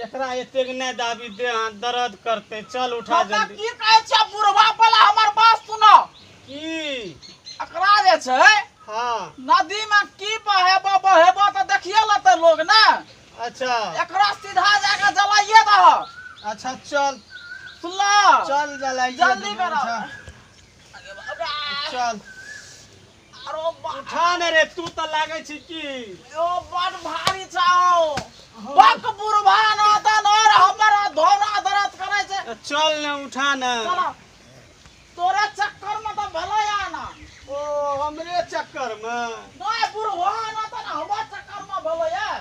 एकरा एतेक नै दाबी दे दर्द करते। चल उठा जल्दी। की कहै छ बुढ़वा पहले हमर बात सुनो। की एकरा जे छै हां नदी में की बहेबो त देखिए लेते लोग ना। अच्छा एकरा सीधा जाके जलाइए दह। अच्छा चल सुनला चल जलाइए जल्दी करो। चल अरे उठा न रे तू त लागे छी की ओ बड़ भारी छाओ। बक बुढ़वा नतन और हमर धोना दर्द करे छै। चल न उठा न। चलो तोरे चक्कर में तो भले आना। ओ हमरे चक्कर में नहीं बुढ़वा नतन हमर चक्कर में भले है।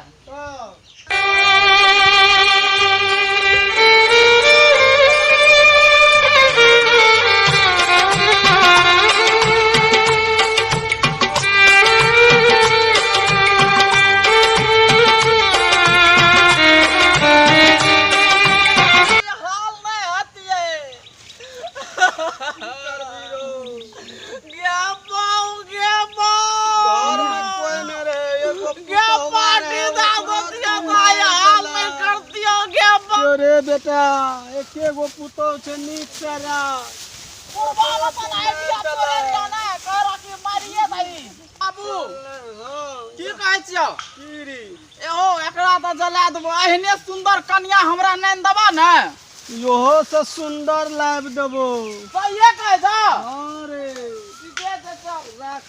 रे बेटा एके गो पुतो छै नीक से रह। बाबू की कहै छियो की रे एहो एकरा त जला देबो। एहने सुंदर कन्या हमरा नै देबा न। योहो से सुंदर लाब देबो। सहिए कहै छ। हां रे ठीके छै चल राख।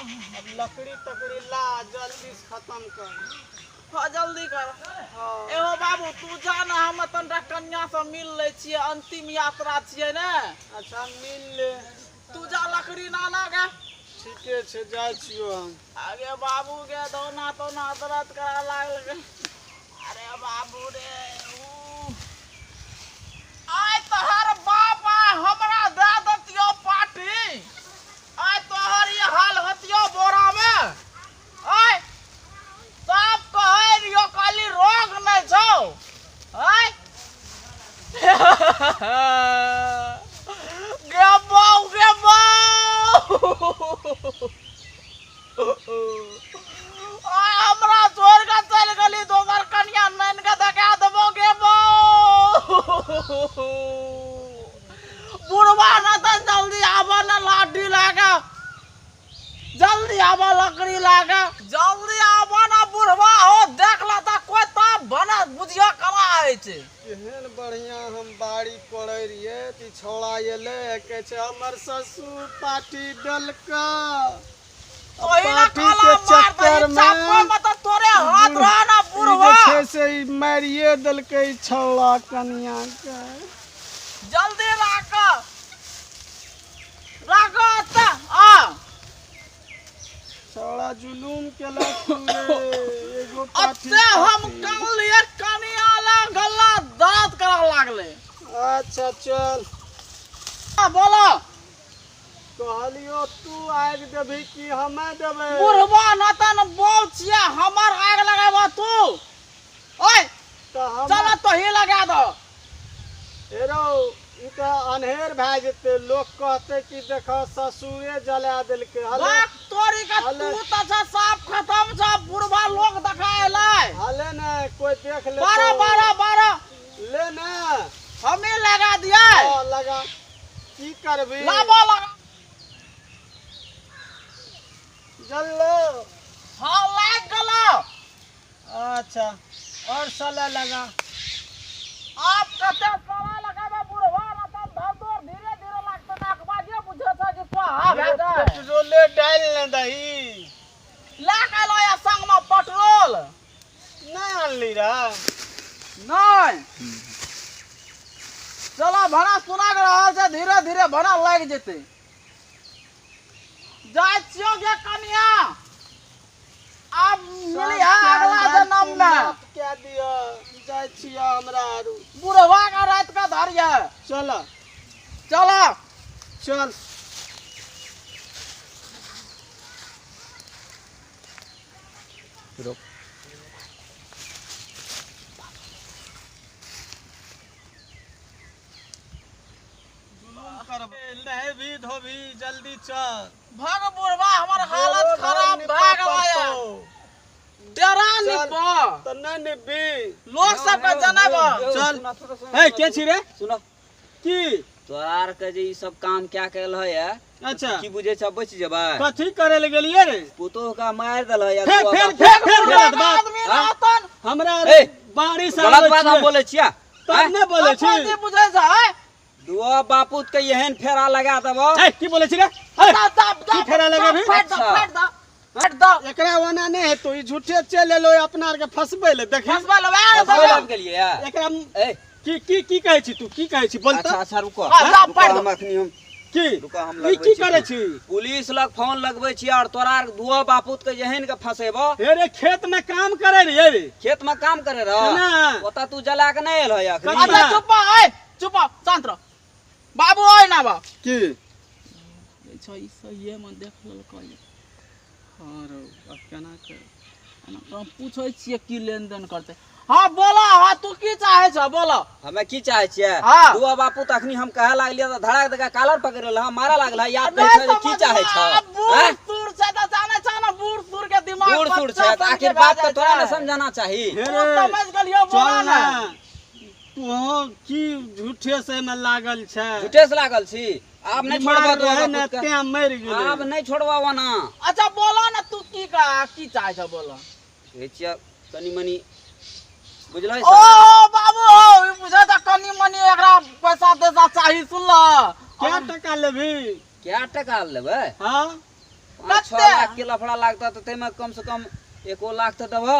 अब लकड़ी तकड़ी ला जल्दी से खत्म कर। हां जल्दी कर। एहो बाबू तू जाना हम तनटा कन्या से मिल ले छिए। अंतिम यात्रा छिए ने। अच्छा मिल ले तू जा लकड़ी नाना के। ठीके छै जाय छियो हम। आगे बाबू के दौना तौना दर्द करा लागल। अरे बाबू रे आय तोहर बाप हमरा दे दतियो पार्टी। आय तोहर ये हाल हतियो बोरा में। आय सब कहे रियो खाली रोग नहीं छौ। आय गे बाऊ आय हमरा छोड़ के चल गली दोसर कन्या नैन के देखा देबो गे बुढ़वा न त जल्दी आबो न लाठी लागे। जल्दी आबो लकड़ी लागे। जल्दी आबो न बुढ़वा हो देख ल त कोई त बना बुझिया कला आइ छै। केहन बढ़िया हम बाड़ी कोड़े रिए ती छोड़ा एले के छै हमर ससुर पार्टी डलका। पार्टी के चक्कर में तोरे हाथ रहना बुढ़वा छै से मारिए देलकै छौड़ा कन्या के। जल्दी राख त आ छौड़ा जुलूम केलक रे एगो पार्टी अते हम कल लिए कन्या ला गला दर्द करा लागले। अच्छा चल बोलो कहलियो तू आग देबी कि हमें देबे। बुढ़वा नतन बोल छिए हमर आग लगाबो तू। ओए तो हम चल तो ही लगा दो। हेरो ई त अनहेर भए जेते लोग कहते कि देखो ससुरे जला देलकै। बाप तोरी का तू त सब खत्म छ। बुढ़वा लोग देखाएले हले न कोई देख ले 12 ले न हम ही लगा दिए। लगा की करबी लाबो लगा जल्लो। हां लाग गलो। अच्छा और साला लगा। आप कते साला लगाबे बुढ़वा रतन धर धीरे धीरे लागत नाकबाजे बुझे छ कि स्वाहा भए जाए। पेट्रोले डाल न दही ला के लो या संग में पेट्रोल नहीं आनली रा नहीं। चलो भरा सुना के रहल छै धीरे धीरे भरा लग जेते। जाय छियो गे कन्या अब मिली है अगला जन्म में। क्या दिया जाय छिया हमरा आरू बुढ़वा का रात का धरिया। चल चलो चल रुक नहीं भी धोबी जल्दी चल। भाग बुढ़वा हमर हालत खराब भाग गया। डेरा चल। निप तो नहीं निबी लोग सब के जनाब चल ए के छी रे सुनो की तोरार के जे ई सब काम क्या कैल है अच्छा की बुझे छ बच जेबा कथी करे ले गेलिए रे पुतो का मार दल है या फेर गलत बात आदमी रहतन हमरा ए, बारिश गलत बात हम बोले छिया तब ने बोले छी अपन जे बुझै छै दुआ बापूत के एहन फेरा लगा देबो ए की बोले छी रे ए, की फेरा लगे भी? फेट दो एकरा वना नहीं है तो ई झूठे चल एलो अपना आर के फसबै ले देखी फसबा लबा फसबे लग गेलिए या एकरा ए की कहै छी तू की कहै छी बोल अच्छा त अच्छा रुको हाँ, रुको, पढ़ दो। हम अखनी हम की रुको हम ई लगबै की छी करे छी पुलिस लग फोन लगबै छी और तोरा दुआ बापूत के एहन के फसेबो हे रे खेत में काम करे रे रे खेत में काम करे ना। रह ओता तू जला के नहीं एल है अखनी कहाँ? अच्छा चुप शांत रह बाबू ओए ना बा की छै ई सही में देख लेलकै हां रो अब केना कर हम पूछै छियै की लेन देन करते हाँ बोला हाँ तू की चाहे छ बोला हमें की चाहे छियै हाँ। दुआ बापू त अखनी हम कहे लागलिए त धड़ाक दका कालर पकड़ लेल हम मारा लागल है याद कहै छै की चाहे छ बूढ़ सूर छै त जाने छ ना बूढ़ सूर के दिमाग बूढ़ सूढ़ छै त आखिर बात त तोरा ने समझाना चाही हे तू रे समझ गेलियो बोला चल ना ना तू की झूठे से में लागल छै झूठे से लागल छी आब नहीं छोड़बा दुआ है ना बापू के ते मर गेलै आब नहीं छोड़बा ना अच्छा बोला ना तू की चाहे छ बोला ए छिया तनी मनी बुझलै ओ बाबू ई बुझा त कनी मनी एकरा पैसा देसा चाही सुन ल क्या टका लेबी क्या टका लेबै हां 6 लाख के लफड़ा लागता त तेमे कम से कम 1 लाख त देबो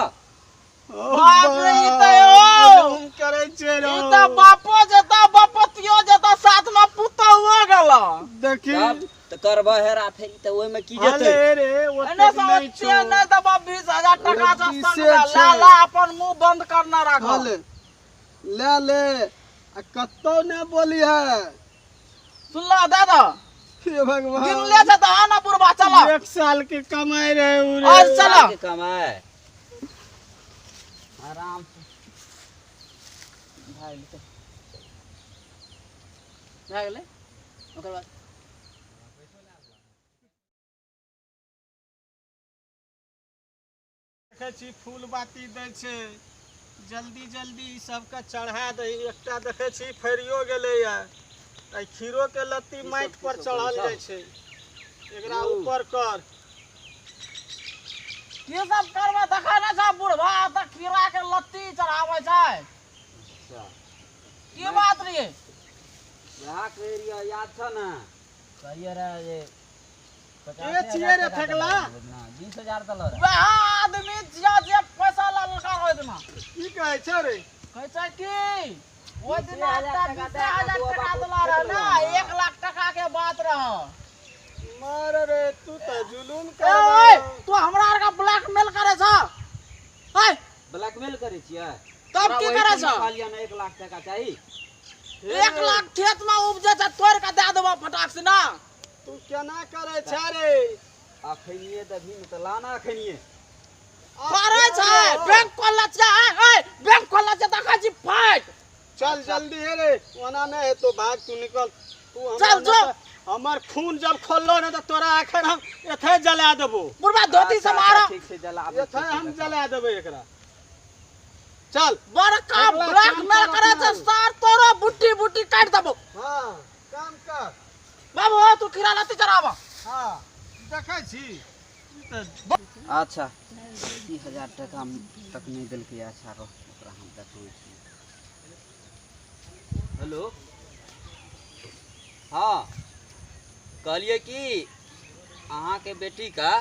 बाप रे ई त ओ हम करे छै रो ई त बापो जेता बपतियो जेता साथ में पुतो हो गेल देखी तब त करबा हेरा फेरी त ओइ में की अरे जेतै रे एने ओते से नहीं ओते छो नहीं दबा 20,000 टका अरे से 20 संग छै। ला अपन मुंह बंद करना राख ले ले आ कत्तो ने बोली है सुन लो दादा हे भगवान दिन ले से त आना पुरवा चला 1 साल के कमाई रहे उ आज रे चला के कमाए आराम से भाई ले भाग ले ओकर बाद देखै छी फूल बाती दै छै जल्दी जल्दी ई सबके चढ़ा दे एकटा देखै छी फरियो गेलै या आ खीरो के लत्ती माटि पर चढ़ल जाइ छै एकरा ऊपर कर ये सब करबा देखा ना सब बुढ़वा त खीरा के लत्ती चढ़ावे छै अच्छा की बात रे रहा करिया याद छ ना कहिए रे जे ए छिए रे ठकला 20,000 तल रे वह आदमी जिया जे पैसा ललका होय देना की कहै छै रे कहै छै की ओइ दिन आता 20,000 टका देला रहे ना 1 लाख टका के बात रह मार रे तू त जुलूम ए कर तू हमरा आर का ब्लैकमेल करे छ ए ब्लैकमेल करे छियै तब की करे छ कहलिया ना 1 लाख टका चाही 1 लाख खेत में उपजे छ तोड़ के दे देबो फटाक से ना तू केना करे छै रे अखनिए दभी में त लाना अखनिए करे छै बैंक खोलला छै ए बैंक खोलला छै देखा छी फाइट चल जल्दी हे रे ओना नहीं है तो भाग तू निकल तू चल, हमर जो। हमर खून जब खोललो ना तो तोरा आखिर हम एथे जला देबो बुढ़वा धोती से मारो ठीक से जला एथे हम जला देबे एकरा चल बड़का अगला ब्लैकमेल काम करे कर छै सार तोरो बुट्टी बुट्टी काट देबो हां काम कर बाबू तू खीरा लत्ती चढ़ावा हां देखै छी ई त अच्छा 20,000 टका तक नहीं दिल के अच्छा रह ओकरा हम देखबै छी हेलो हाँ कहलिए कि अहाँ के बेटी का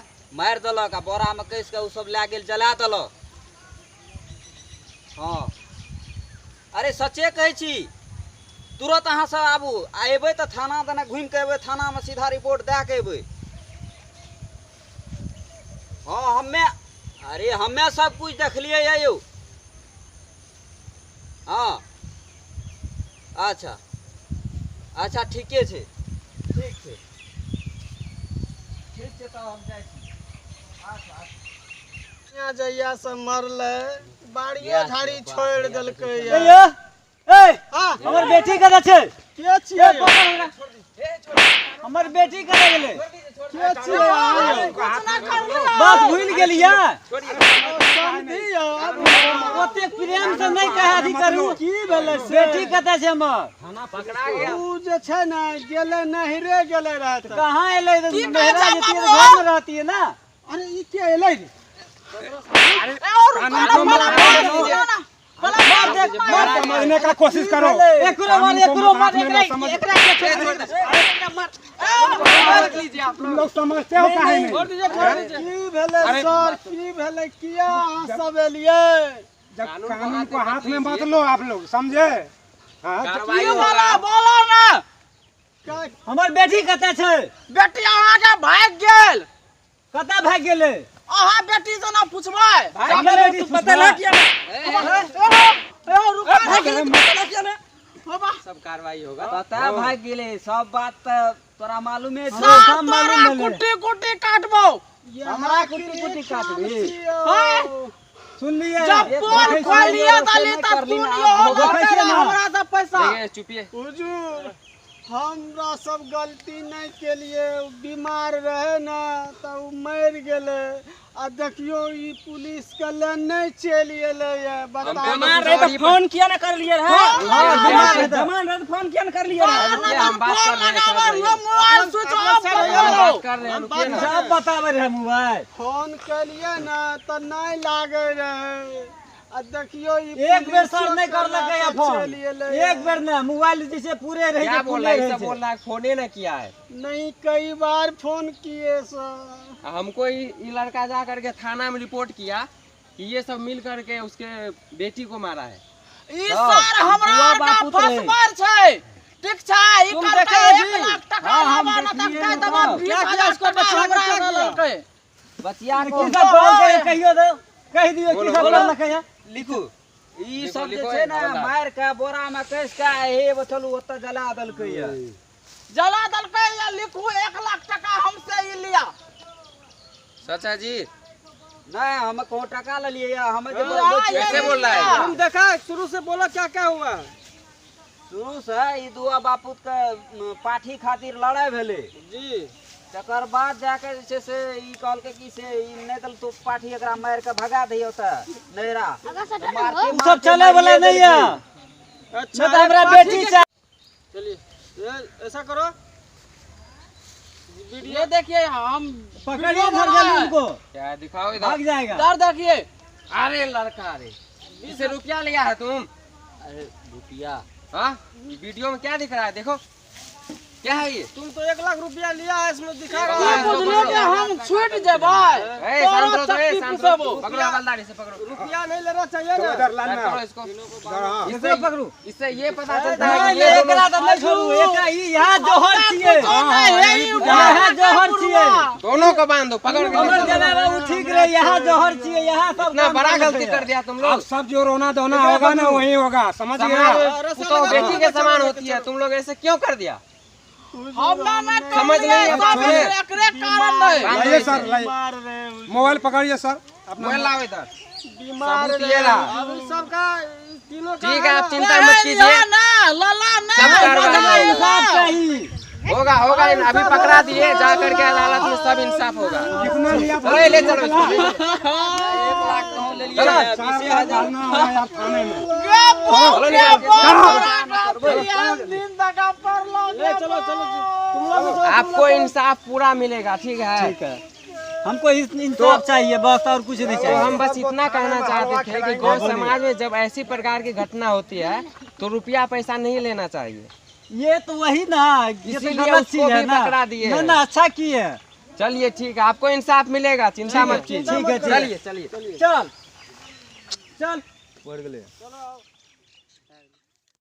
मार दलक आ बोरा में कैस के उ सब ला गेल जला दलक हाँ अरे सच्चे कहै छी तुरंत अहाँ सब आबू आ एबै तऽ थाना दने घुमि के एबै थाना में सीधा रिपोर्ट दे के एबै हाँ हमे सब कुछ देखलिए है यौ हाँ अच्छा अच्छा ठीके छै ठीक छै तब हम जाइ छी अच्छा यहाँ जइया से मरले बाड़ियो या झाड़ी तो बाप छोड़ रे, देलकै या या ए हां हमर बेटी कतऽ छै के छियै ए, पकड़ हमरा। हमर बेटी कतऽ गेलै? के छियै अहाँ कुछ ना कर लिया बात भूल गेलियै? समझी ओते प्रेम से नहीं कहे अथी करू। की भेलै से बेटी कतऽ छै हमर? उ जे छै ने गेलै नहिरे गेलै रहै तऽ कहाँ एलै? की नहरा कहै छै जतियै बाबू? घर में रहतियै ना। अरे ई के एलै रे और समझने का कोशिश करो। एकरो मार, एकरो मार, एकरा के छोड़ दे। तुम लोग समझते हो काहे नहीं? की भेलै सर की भेलै किया अहाँ सब एलियै जब कानून को हाथ में बांध लो आप लोग, समझे? हाँ, बोलो ना हमर बेटी कतऽ छै? बेटी अहाँ के भाग गेल। कतऽ भाग गेलै? अहाँ बेटी से ना पूछबै। भाग गेलै तू पता लग किया ना? सब कार्रवाई होगा। पता भाग गेलै, सब बात तो तोरा मालूमे छै। ना सब मालूम तोरा भेलै। कुट्टी कुट्टी काटबो। हमरा कुटी कुटी काटबी। सुन लिये, जब पोल खोलिए दली त सुनियो हमरा से पैसा। हुजूर हमरा सब गलती नहीं केलिए, बीमार रहे ना तो उ मर गेले। आ देखियो ई पुलिस के ले नहीं चल एले ये बताओ। बीमार रहे तो फोन किया ना कर लिए रहे? हां बीमार रहे तो फोन किया ना कर लिए रहे? हम बात कर रहे हैं। मोबाइल स्विच ऑफ कर दो। सब बतावे रहे मोबाइल। फोन कलिए ना तो नहीं लागे रहे। आ देखियो ई एक बेर सर नहीं करलकै या फोन। एक बेर ना मोबाइल जैसे पूरे रहे क्या छै, बोल रहा पूरे है? रहे सब छै। बोल रहा है फोने ना किया है। नहीं कई बार फोन किए सर। हमको ये लड़का जा करके थाना में रिपोर्ट किया कि ये सब मिल करके उसके बेटी को मारा है। ई सर हमरा का फसबर छै। ठीक छै ई तुम करके देखा 1 जी? लाख टका हाँ, हम हमारा तक देखिए कह ना। दबा क्या 20,000 इसको बच्चा हमरा क्या किया? देलकै। बचिया को सब बोल के कहियो दो, कह दियो कि सब बोलो। लखै है। लिखू ई लिखो, सब जे लिखो, छै ना हवलदार। मार के बोरा में कस के हे बचलू ओत जला देलकै या। जला देलकै या लिखू 1 लाख टका हमसे ई लिया। सच है जी? नहीं हम को टका ले लिए या हम जे कैसे बोल रहा है? तुम देखा शुरू से बोलो क्या क्या हुआ। शुरू से ई दुआ बापूत के पाठी खातिर लड़ाई भेले जी तकर बाद जाके जे छै से ई कहलकै कि से ई नहीं दल तो पाठी एकरा मार के भगा दियो त नैरा उ सब चले वाला नहीं है। अच्छा नहीं तो हमरा बेटी चाहिए। चलिए ऐसा करो ये देखिए हम पकड़िए धर जल्दी उनको, क्या दिखाओ इधर। भाग जाएगा। इधर देखिए। अरे लड़का रे, इसे रुपया लिया है तुम? अरे रुपया हाँ, वीडियो में क्या दिख रहा है? देखो क्या है ये? तुम तो 1 लाख रुपया लिया है इसमें दिखा ये रहा है। बुझलिए कि हम छूट जेबै। ए, शांत रहो तो, ए, शांत रहो। पकड़ो हवलदार, इसे पकड़ो। रुपया नहीं लेना चाहिए तो ना। इधर लाइन पकड़ो में इसको। इसको पकड़ू। इससे ये पता चलता है नहीं कि ये दोनों एकरा तो नहीं छोड़ू, एकरा ई यहाँ जोहर छिए। यहाँ जोहर छिए। दोनों को बांध दो, पकड़ के हमर ले चलो। जना बाबू ठीक रहे, यहाँ जोहर छिए, यहाँ सब इतना काम बड़ा करते गलती हैं। कर दिया तुम अब लोग। सब जो रोना धोना होगा ना वही होगा, समझ गए? समाज तो बेटी के समान होती है, तुम लोग ऐसे क्यों कर दिया? हम ना समझ नहीं सब अब एकरे कारण नहीं। लाइए सर, लाइए। बीमार रहे मोबाइल पकड़िए सर अपना। मोबाइल लाओ इधर। बीमार सबूत रहे। ये रहा। अब सबका तीनों का ठीक है, आप है चिंता मत कीजिए। ना लला सब कार्रवाई ना इंसाफ चाहिए। होगा होगा, अभी पकड़ा दिए, जा करके अदालत में सब इंसाफ होगा। कितना लिया? चलो ये ले चलो इसको, ले चलो। 1 लाख तो ले लिया, चलो। 20,000। जाना है आप थाने में। चलो चलो तुम लोग आपको इंसाफ पूरा मिलेगा, ठीक है? ठीक है, हमको इंसाफ चाहिए बस, और कुछ नहीं तो चाहिए। हम बस इतना कहना चाहते थे कि गौ समाज में जब ऐसी प्रकार की घटना होती है तो रुपया पैसा नहीं लेना चाहिए। ये तो वही ना, ये तो इसीलिए गलत उसको चीज है भी ना। पकड़ा दिए नहीं हैं। ना, अच्छा किए। चलिए ठीक है, आपको इंसाफ मिलेगा, चिंता मत कीजिए। ठीक है, ठीक है। चलिए चलिए। चल चल बढ़ गए।